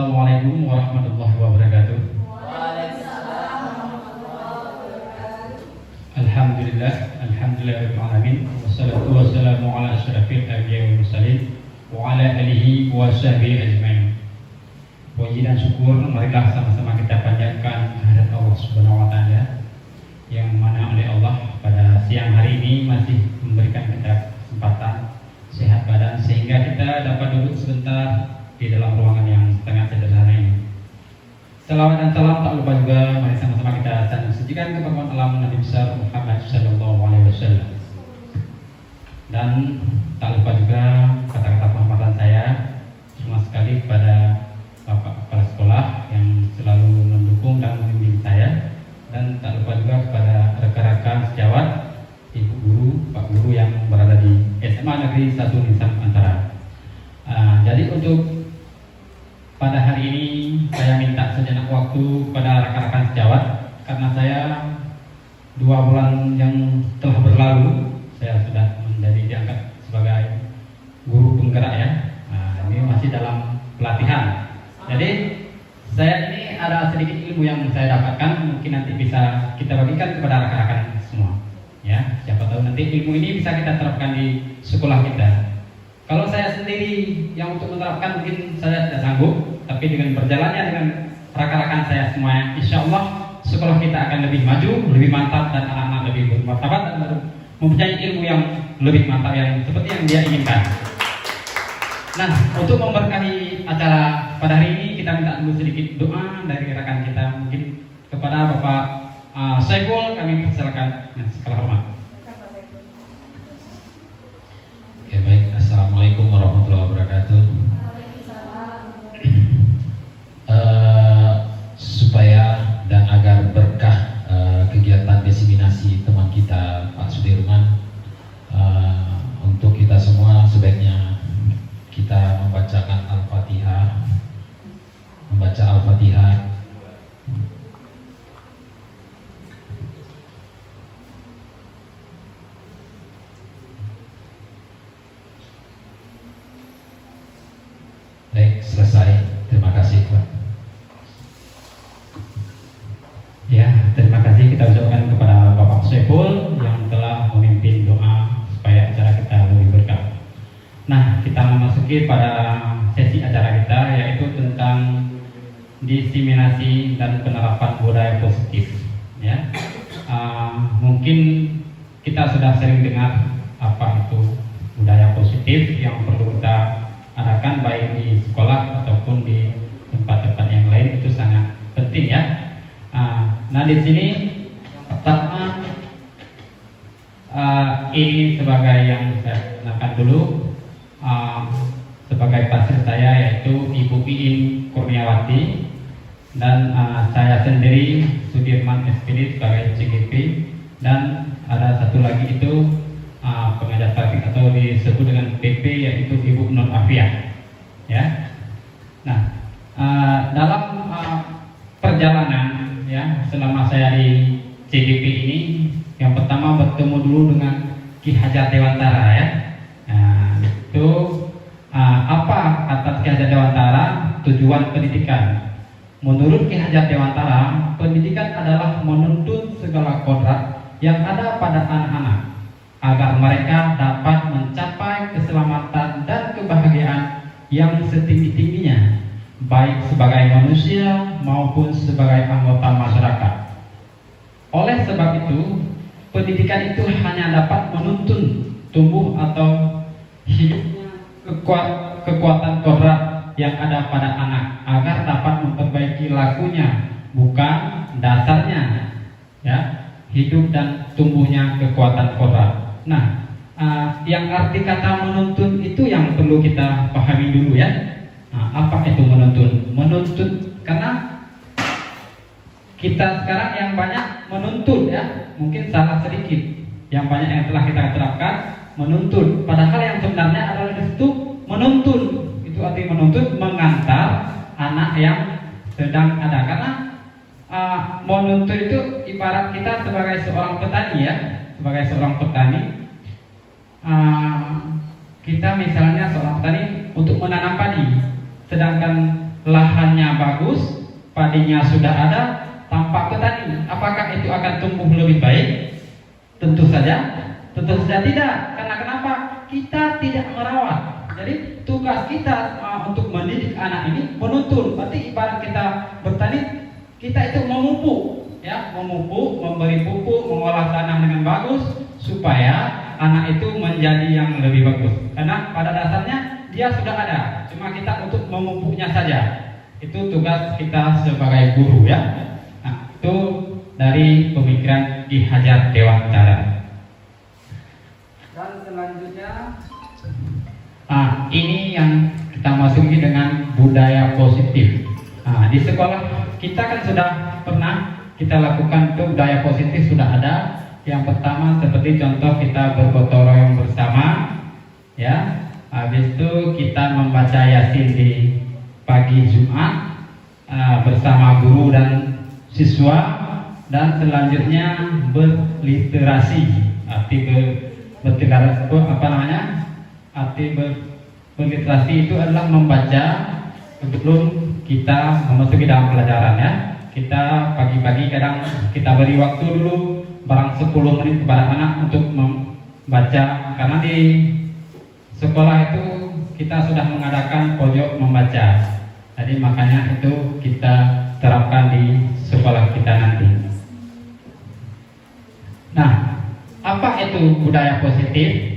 Assalamualaikum warahmatullahi wabarakatuh. Alhamdulillah, alhamdulillahirabbil alamin. Wassalatu wassalamu ala asyrafil anbiya'i wal mursalin wa ala alihi wa sahbihi ajmain. Puji dan syukur marilah sama-sama kita panjatkan kehadirat Allah Subhanahu wa taala yang mana oleh Allah pada siang hari ini masih memberikan kita kesempatan sehat badan sehingga kita dapat duduk sebentar di dalam ruangan yang sangat sederhana ini. Salawat dan salam tak lupa juga mari sama-sama kita sajikan kepada alam Nabi besar Muhammad sallallahu alaihi wasallam. Dan tak lupa juga kata-kata penghormatan saya semua sekali kepada Bapak Kepala Sekolah yang selalu mendukung dan membimbing saya, dan tak lupa juga kepada rekan-rekan sejawat, Ibu Guru, Pak Guru yang berada di SMA Negeri 1 Nisan Antara. Jadi untuk pada hari ini saya minta sejenak waktu pada rekan-rekan sejawat karena saya 2 bulan yang telah berlalu saya sudah menjadi diangkat sebagai guru penggerak ya. Ini masih dalam pelatihan. Jadi saya ini ada sedikit ilmu yang saya dapatkan, mungkin nanti bisa kita bagikan kepada rekan-rekan semua. Ya, siapa tahu nanti ilmu ini bisa kita terapkan di sekolah kita. Kalau saya sendiri yang untuk menerapkan mungkin saya tidak sanggup, tapi dengan berjalannya dengan rekan-rekan saya semua, insya Allah sekolah kita akan lebih maju, lebih mantap, dan anak-anak lebih bermartabat dan mempunyai ilmu yang lebih mantap yang seperti yang dia inginkan. Nah, untuk memberkahi acara pada hari ini kita minta dulu sedikit doa dari rekan kita, mungkin kepada Bapak Saiful kami persilakan dengan segala hormat. Oke, baik. Assalamualaikum warahmatullahi wabarakatuh. Supaya dan agar berkah kegiatan diseminasi teman kita Pak Sudirman, untuk kita semua sebaiknya kita membacakan Al-Fatihah, membaca Al-Fatihah. Baik, selesai. Terima kasih, Pak. Ya, terima kasih kita ucapkan kepada Bapak Saiful yang telah memimpin doa supaya acara kita lebih berkah. Nah, kita memasuki pada sesi acara kita yaitu tentang diseminasi dan penerapan budaya positif. Ya, mungkin kita sudah sering dengar apa itu budaya positif yang perlu kita adakan baik di sekolah ataupun di tempat-tempat yang lain, itu sangat penting ya. Nah di sini pertama ini sebagai yang saya kenalkan dulu sebagai pasir saya yaitu Ibu Iin Kurniawati, dan saya sendiri Sudirman SPD sebagai CGP, dan ada satu lagi itu pengajar praktik atau disebut dengan PP yaitu Ibu Nur Afia ya. Nah dalam perjalanan ya selama saya di CGP ini, yang pertama bertemu dulu dengan Ki Hajar Dewantara ya. Nah, itu apa kata Ki Hajar Dewantara tujuan pendidikan? Menurut Ki Hajar Dewantara, pendidikan adalah menuntun segala kodrat yang ada pada anak-anak agar mereka dapat mencapai keselamatan dan kebahagiaan yang setinggi-tingginya, baik sebagai manusia maupun sebagai anggota masyarakat. Oleh sebab itu, pendidikan itu hanya dapat menuntun tumbuh atau hidupnya kekuatan kodrat yang ada pada anak agar dapat memperbaiki lakunya, bukan dasarnya ya, hidup dan tumbuhnya kekuatan kodrat. Nah, yang arti kata menuntun itu yang perlu kita pahami dulu ya. Apa itu menuntun? Menuntun karena kita sekarang yang banyak menuntun ya, mungkin salah sedikit. Yang banyak yang telah kita terapkan menuntun, padahal yang sebenarnya adalah itu menuntun. Itu arti menuntun, mengantar anak yang sedang ada. Karena menuntun itu ibarat kita sebagai seorang petani ya. Sebagai seorang petani, kita misalnya seorang petani untuk menanam padi, sedangkan lahannya bagus, padinya sudah ada, tanpa petani, apakah itu akan tumbuh lebih baik? Tentu saja tidak. Karena kenapa? Kita tidak merawat. Jadi tugas kita untuk mendidik anak ini menuntun. Berarti ibarat kita bertani, kita itu memupuk, ya, memberi pupuk, mengolah tanah dengan bagus supaya anak itu menjadi yang lebih bagus. Karena pada dasarnya dia sudah ada, cuma kita untuk memupuknya saja. Itu tugas kita sebagai guru, ya. Nah, itu dari pemikiran Ki Hajar Dewantara. Dan selanjutnya, ini yang kita masuki dengan budaya positif. Di sekolah kita kan sudah pernah kita lakukan tuh budaya positif, sudah ada. Yang pertama seperti contoh kita bergotong royong bersama, ya. Habis itu kita membaca Yasin di pagi Jumat bersama guru dan siswa, dan selanjutnya berliterasi. Arti berliterasi itu adalah membaca sebelum kita memasuki dalam pelajaran, ya. Kita pagi-pagi kadang kita beri waktu dulu barang 10 menit kepada anak untuk membaca, karena di sekolah itu kita sudah mengadakan pojok membaca. Jadi makanya itu kita terapkan di sekolah kita nanti. Nah, apa itu budaya positif?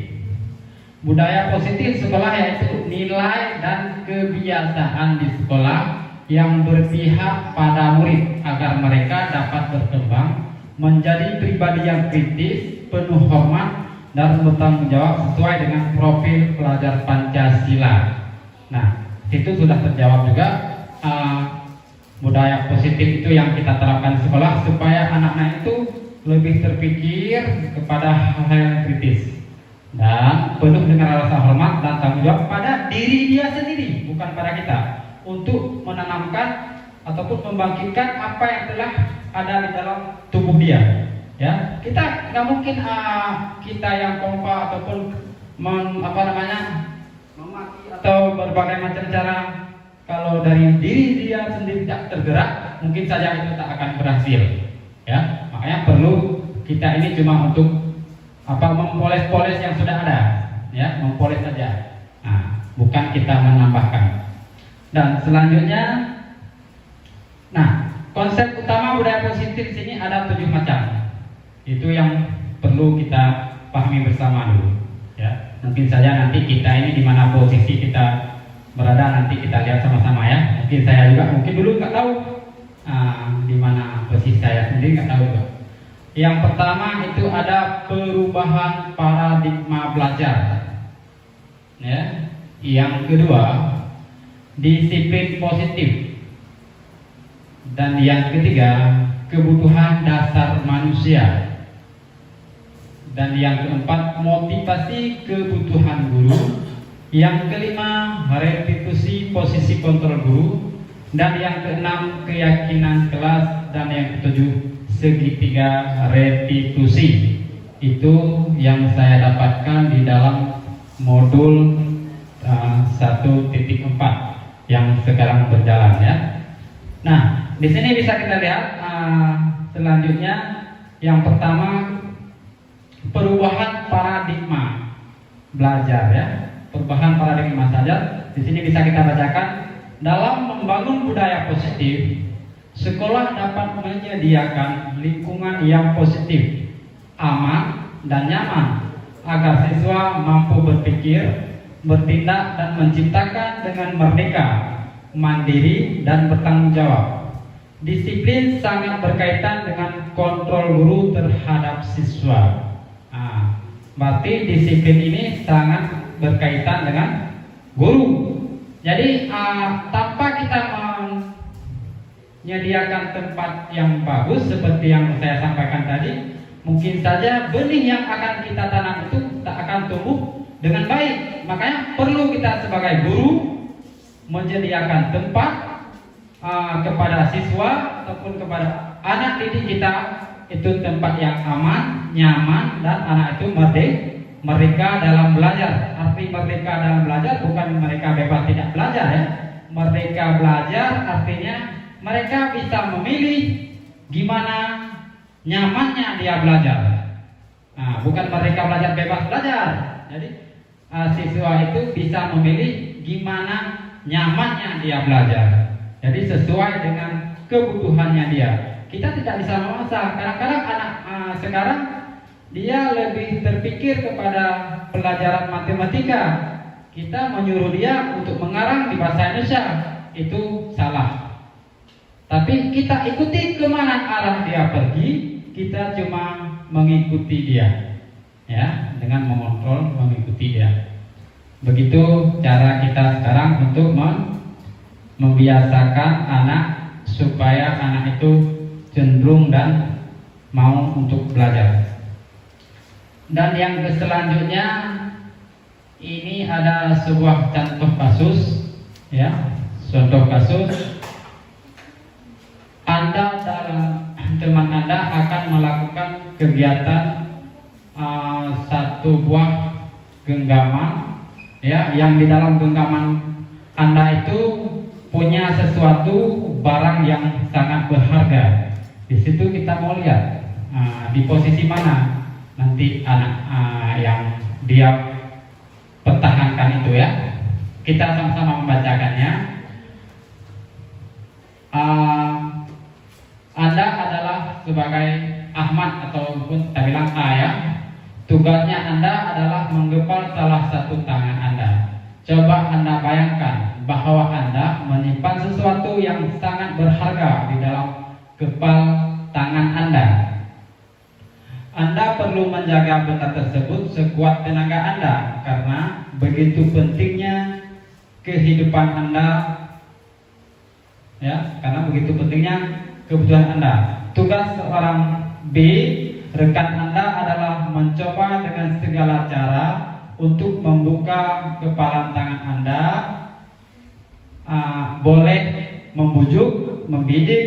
Budaya positif sekolah yaitu nilai dan kebiasaan di sekolah yang berpihak pada murid agar mereka dapat berkembang menjadi pribadi yang kritis, penuh hormat, dan bertanggung jawab sesuai dengan profil pelajar Pancasila. Nah, itu sudah terjawab juga. Budaya positif itu yang kita terapkan di sekolah supaya anak-anak itu lebih terpikir kepada hal-hal yang kritis dan penuh dengan rasa hormat dan tanggung jawab pada diri dia sendiri, bukan pada kita, untuk menanamkan ataupun membangkitkan apa yang telah ada di dalam tubuh dia. Ya, kita nggak mungkin kita yang kompak ataupun memaki atau berbagai macam cara. Kalau dari diri dia sendiri tidak tergerak, mungkin saja itu tak akan berhasil. Ya, makanya perlu kita ini cuma untuk mempoles-poles yang sudah ada, ya, mempoles saja. Nah, bukan kita menambahkan. Dan selanjutnya, konsep utama budaya positif di sini ada 7 macam. Itu yang perlu kita pahami bersama dulu, ya. Mungkin saja nanti kita ini di mana posisi kita berada, nanti kita lihat sama-sama, ya. Mungkin saya juga dulu nggak tahu di mana posisi saya sendiri, nggak tahu juga. Yang pertama itu ada perubahan paradigma belajar, ya. Yang kedua, disiplin positif. Dan yang ketiga, kebutuhan dasar manusia. Dan yang keempat, motivasi kebutuhan guru. Yang kelima, restitusi posisi kontrol guru. Dan yang keenam, keyakinan kelas. Dan yang ketujuh, segitiga restitusi. Itu yang saya dapatkan di dalam modul 1.4 yang sekarang berjalan, ya. Nah, di sini bisa kita lihat selanjutnya, yang pertama perubahan paradigma belajar, ya. Perubahan paradigma belajar. Di sini bisa kita bacakan, dalam membangun budaya positif, sekolah dapat menyediakan lingkungan yang positif, aman dan nyaman agar siswa mampu berpikir, bertindak dan menciptakan dengan merdeka, mandiri dan bertanggung jawab. Disiplin sangat berkaitan dengan kontrol guru terhadap siswa. Berarti disiplin ini sangat berkaitan dengan guru. Jadi tanpa kita menyediakan tempat yang bagus seperti yang saya sampaikan tadi, mungkin saja benih yang akan kita tanam itu tak akan tumbuh dengan baik. Makanya perlu kita sebagai guru menyediakan tempat kepada siswa ataupun kepada anak didik kita, itu tempat yang aman, nyaman, dan anak itu merdeka dalam belajar. Arti merdeka dalam belajar bukan mereka bebas tidak belajar, ya. merdeka belajar artinya mereka bisa memilih gimana nyamannya dia belajar. Nah, bukan merdeka belajar bebas belajar. Jadi siswa itu bisa memilih gimana nyamannya dia belajar. Jadi sesuai dengan kebutuhannya dia. Kita tidak bisa memaksa. Kadang-kadang anak sekarang dia lebih terpikir kepada pelajaran matematika. Kita menyuruh dia untuk mengarang di bahasa Indonesia, itu salah. Tapi kita ikuti kemana arah dia pergi, kita cuma mengikuti dia, ya, dengan mengontrol, mengikuti dia. Begitu cara kita sekarang untuk membiasakan anak supaya anak itu cenderung dan mau untuk belajar. Dan yang selanjutnya ini ada sebuah contoh kasus, ya, contoh kasus. Anda dalam teman Anda akan melakukan kegiatan satu buah genggaman, ya, yang di dalam genggaman Anda itu punya sesuatu barang yang sangat berharga. Di situ kita mau lihat di posisi mana nanti anak yang dia pertahankan itu, ya. Kita sama-sama membacakannya. Anda adalah sebagai Ahmad ataupun kita bilang A, ya. Tugasnya Anda adalah menggepal salah satu tangan Anda. Coba Anda bayangkan bahwa Anda menyimpan sesuatu yang sangat berharga di dalam kepal tangan Anda. Anda perlu menjaga benda tersebut sekuat tenaga Anda karena begitu pentingnya kehidupan Anda, ya, karena begitu pentingnya kebutuhan Anda. Tugas seorang B, rekan Anda, adalah mencoba dengan segala cara untuk membuka kepalan tangan Anda. Boleh membujuk, membidik,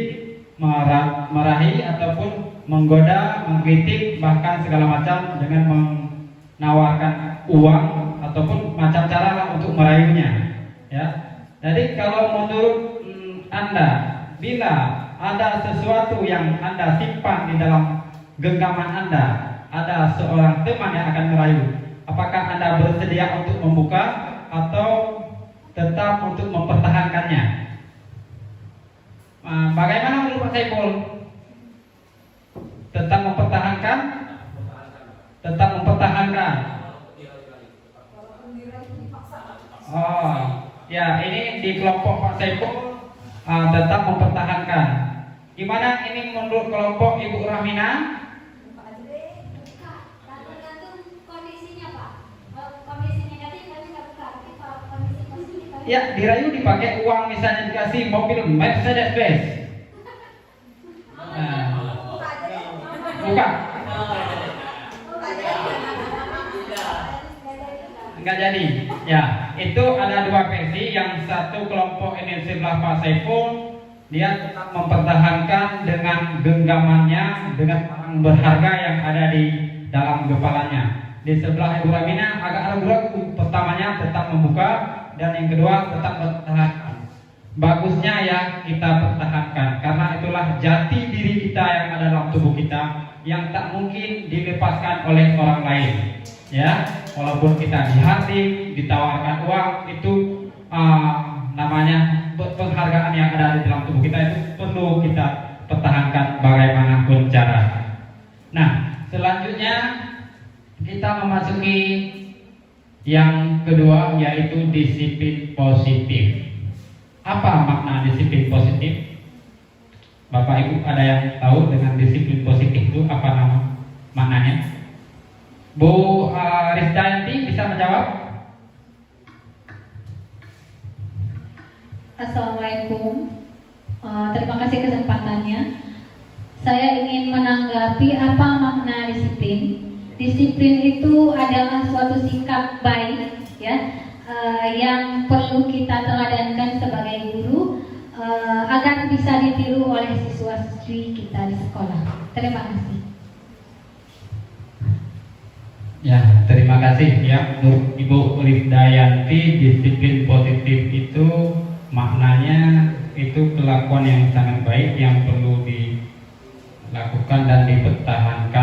merahi ataupun menggoda, mengkritik, bahkan segala macam dengan menawarkan uang ataupun macam cara lah untuk merayunya, ya. Jadi kalau menurut Anda, bila ada sesuatu yang Anda simpan di dalam genggaman Anda, ada seorang teman yang akan merayu, apakah Anda bersedia untuk membuka atau tetap untuk mempertahankannya? Bagaimana menurut Pak Saiful? Tetap mempertahankan? Tetap mempertahankan. Oh, ya, ini di kelompok Pak Saiful tetap mempertahankan. Gimana ini menurut kelompok Ibu Rahmina? Ya, dirayu dipakai uang, misalnya dikasih mobil Mercedes Benz. Bukan? Enggak jadi. Ya, itu ada dua versi. Yang satu kelompok ini sebelah Pak Saiful, dia tetap mempertahankan dengan genggamannya, dengan barang berharga yang ada di dalam kepalanya. Di sebelah Ibu Ramina agak ragu-ragu. Pertamanya tetap membuka, dan yang kedua tetap mempertahankan. Bagusnya ya kita pertahankan, karena itulah jati diri kita yang ada dalam tubuh kita, yang tak mungkin dilepaskan oleh orang lain. Ya, walaupun kita dihardik, ditawarkan uang, itu namanya penghargaan yang ada di dalam tubuh kita, itu perlu kita pertahankan bagaimanapun cara. Nah, selanjutnya kita memasuki yang kedua, yaitu disiplin positif. Apa makna disiplin positif? Bapak Ibu ada yang tahu dengan disiplin positif itu apa maknanya? Bu Rizdayanti bisa menjawab? Assalamualaikum. Terima kasih kesempatannya. Saya ingin menanggapi apa makna disiplin. Disiplin itu adalah suatu sikap baik, ya, yang perlu kita teladankan sebagai guru agar bisa ditiru oleh siswa-siswi kita di sekolah. Terima kasih. Ya, terima kasih ya, Ibu Rifdayanti. Disiplin positif itu maknanya itu kelakuan yang sangat baik yang perlu dilakukan dan dipertahankan